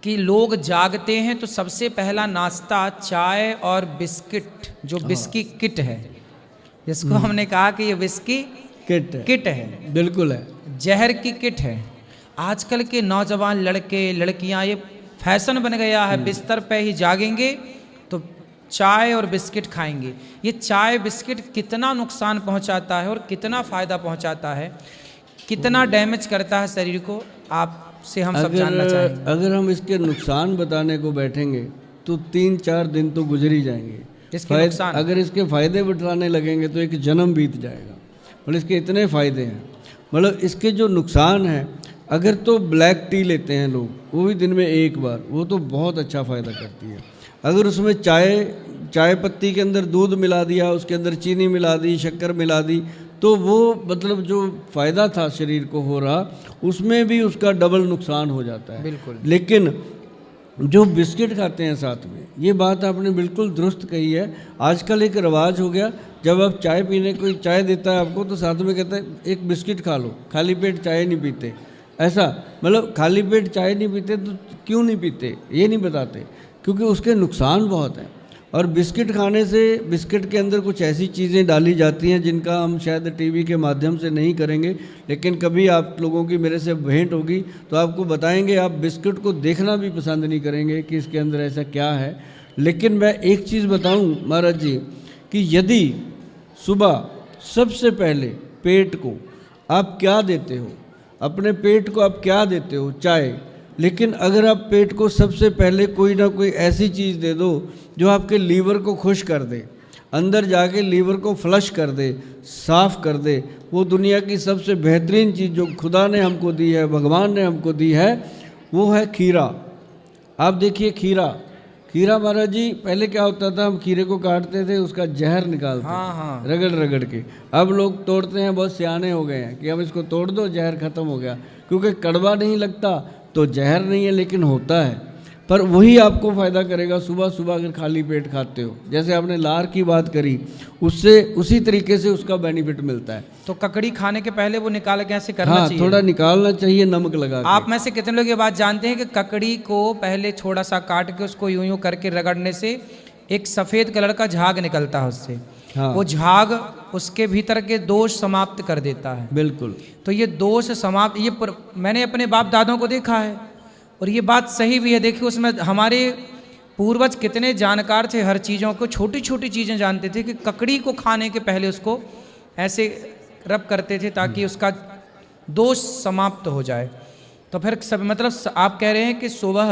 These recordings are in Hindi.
कि लोग जागते हैं तो सबसे पहला नाश्ता चाय और बिस्किट, जो बिस्की किट है, जिसको हमने कहा कि ये बिस्की किट है, बिल्कुल है, जहर की किट है। आजकल के नौजवान लड़के लड़कियां, ये फैशन बन गया है, बिस्तर पे ही जागेंगे तो चाय और बिस्किट खाएंगे। ये चाय बिस्किट कितना नुकसान पहुंचाता है और कितना फ़ायदा पहुंचाता है, कितना डैमेज करता है शरीर को, आपसे हम सब जानना चाहेंगे। अगर हम इसके नुकसान बताने को बैठेंगे तो 3-4 दिन तो गुजर ही जाएंगे। इसके नुकसान, अगर इसके फ़ायदे बताने लगेंगे तो एक जन्म बीत जाएगा। मतलब इसके इतने फ़ायदे हैं, मतलब इसके जो नुकसान हैं, अगर तो ब्लैक टी लेते हैं लोग, वो भी दिन में एक बार, वो तो बहुत अच्छा फ़ायदा करती है। अगर उसमें चाय पत्ती के अंदर दूध मिला दिया, उसके अंदर चीनी मिला दी, शक्कर मिला दी, तो वो मतलब जो फ़ायदा था शरीर को हो रहा, उसमें भी उसका डबल नुकसान हो जाता है। बिल्कुल। लेकिन जो बिस्किट खाते हैं साथ में, ये बात आपने बिल्कुल दुरुस्त कही है। आजकल एक रिवाज हो गया, जब आप चाय पीने, कोई चाय देता है आपको तो साथ में कहता है एक बिस्किट खा लो, खाली पेट चाय नहीं पीते। ऐसा मतलब खाली पेट चाय नहीं पीते तो क्यों नहीं पीते ये नहीं बताते, क्योंकि उसके नुकसान बहुत हैं। और बिस्किट खाने से, बिस्किट के अंदर कुछ ऐसी चीज़ें डाली जाती हैं जिनका हम शायद टीवी के माध्यम से नहीं करेंगे, लेकिन कभी आप लोगों की मेरे से भेंट होगी तो आपको बताएंगे। आप बिस्किट को देखना भी पसंद नहीं करेंगे कि इसके अंदर ऐसा क्या है। लेकिन मैं एक चीज़ बताऊं महाराज जी, कि यदि सुबह सबसे पहले पेट को आप क्या देते हो, अपने पेट को आप क्या देते हो, चाय। लेकिन अगर आप पेट को सबसे पहले कोई ना कोई ऐसी चीज़ दे दो जो आपके लीवर को खुश कर दे, अंदर जाके लीवर को फ्लश कर दे, साफ़ कर दे, वो दुनिया की सबसे बेहतरीन चीज़ जो खुदा ने हमको दी है, भगवान ने हमको दी है, वो है खीरा। आप देखिए खीरा महाराज जी, पहले क्या होता था, हम खीरे को काटते थे, उसका जहर निकालते, हाँ। रगड़ रगड़ के। अब लोग तोड़ते हैं, बहुत सियाने हो गए हैं कि अब इसको तोड़ दो, जहर ख़त्म हो गया, क्योंकि कड़वा नहीं लगता तो जहर नहीं है, लेकिन होता है। पर वही आपको फ़ायदा करेगा सुबह सुबह अगर खाली पेट खाते हो। जैसे आपने लार की बात करी, उससे उसी तरीके से उसका बेनिफिट मिलता है। तो ककड़ी खाने के पहले वो निकाल के ऐसे करना चाहिए, थोड़ा निकालना चाहिए नमक लगा के। आप में से कितने लोग ये बात जानते हैं कि ककड़ी को पहले थोड़ा सा काट के उसको यूं करके रगड़ने से एक सफ़ेद कलर का झाग निकलता है उससे। वो झाग उसके भीतर के दोष समाप्त कर देता है। बिल्कुल। तो ये दोष समाप्त, ये मैंने अपने बाप दादों को देखा है और ये बात सही भी है। देखिए उसमें हमारे पूर्वज कितने जानकार थे, हर चीज़ों को, छोटी छोटी चीज़ें जानते थे कि ककड़ी को खाने के पहले उसको ऐसे रब करते थे ताकि उसका दोष समाप्त हो जाए। तो फिर सब मतलब आप कह रहे हैं कि सुबह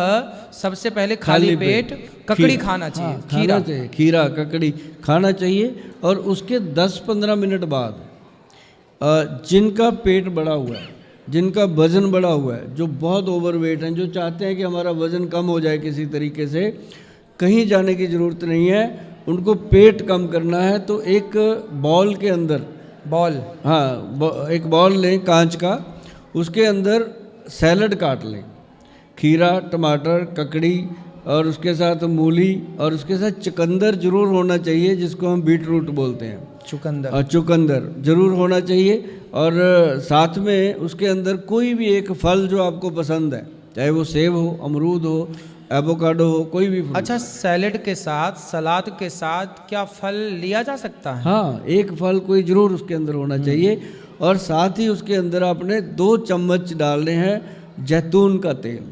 सबसे पहले खाली पेट ककड़ी खाना चाहिए, खीरा ककड़ी खाना चाहिए। और उसके 10-15 मिनट बाद जिनका पेट बढ़ा हुआ है, जिनका वज़न बढ़ा हुआ है, जो बहुत ओवरवेट हैं, जो चाहते हैं कि हमारा वज़न कम हो जाए किसी तरीके से, कहीं जाने की ज़रूरत नहीं है, उनको पेट कम करना है तो एक बॉल के अंदर, एक बॉल लें कांच का, उसके अंदर सैलड काट लें, खीरा, टमाटर, ककड़ी और उसके साथ मूली और उसके साथ चुकंदर जरूर होना चाहिए, जिसको हम बीट रूट बोलते हैं, चुकंदर जरूर होना चाहिए। और साथ में उसके अंदर कोई भी एक फल जो आपको पसंद है, चाहे वो सेब हो, अमरूद हो, एवोकाडो हो, कोई भी फल। अच्छा, सैलेड के साथ, सलाद के साथ क्या फल लिया जा सकता है? हाँ, एक फल कोई ज़रूर उसके अंदर होना चाहिए। और साथ ही उसके अंदर आपने 2 चम्मच डालने हैं जैतून का तेल,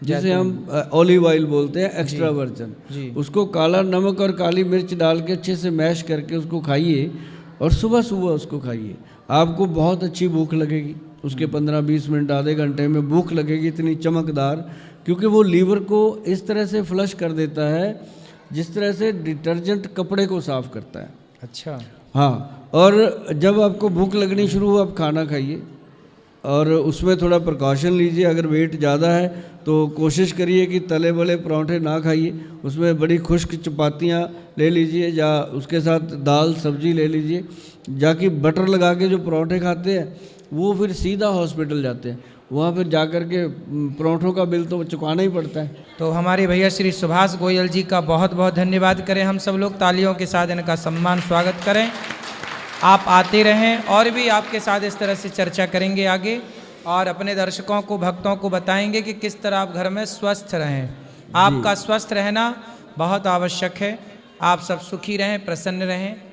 जिसे हम ऑलिव ऑयल बोलते हैं, एक्स्ट्रा वर्जन। उसको काला नमक और काली मिर्च डाल के अच्छे से मैश करके उसको खाइए और सुबह सुबह उसको खाइए। आपको बहुत अच्छी भूख लगेगी, उसके 15-20 मिनट, आधे घंटे में भूख लगेगी इतनी चमकदार, क्योंकि वो लीवर को इस तरह से फ्लश कर देता है जिस तरह से डिटर्जेंट कपड़े को साफ़ करता है। अच्छा। हाँ, और जब आपको भूख लगनी शुरू हो, आप खाना खाइए और उसमें थोड़ा प्रिकॉशन लीजिए। अगर वेट ज़्यादा है तो कोशिश करिए कि तले वाले पराठे ना खाइए, उसमें बड़ी खुश्क चपातियाँ ले लीजिए, या उसके साथ दाल सब्जी ले लीजिए। जाके बटर लगा के जो पराठे खाते हैं वो फिर सीधा हॉस्पिटल जाते हैं, वहाँ फिर जाकर के पराठों का बिल तो चुकाना ही पड़ता है। तो हमारे भैया श्री सुभाष गोयल जी का बहुत बहुत धन्यवाद करें हम सब लोग, तालियों के साथ इनका सम्मान स्वागत करें। आप आते रहें और भी आपके साथ इस तरह से चर्चा करेंगे आगे। और अपने दर्शकों को, भक्तों को बताएंगे कि किस तरह आप घर में स्वस्थ रहें। आपका स्वस्थ रहना बहुत आवश्यक है। आप सब सुखी रहें, प्रसन्न रहें।